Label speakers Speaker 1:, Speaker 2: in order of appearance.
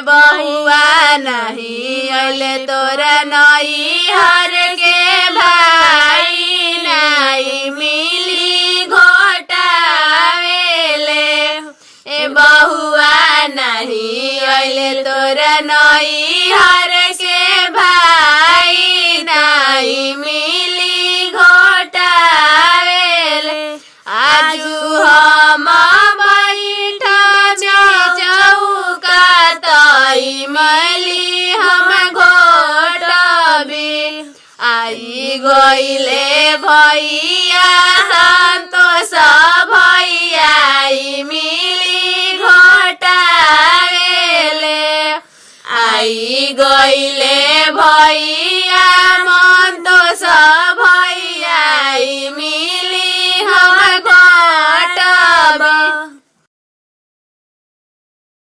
Speaker 1: बहुआ नहीं अइले तोरा नैहर के भाई नहीं मिली घोटावेले बहुआ नहीं अइले तोरा नैहर के भाई नहीं मिली घोटावेले आजू हम चौका तई मली हम घोटबी आई गईले भैया संतोष भैया मिली घोटावेले आई गईले भैया।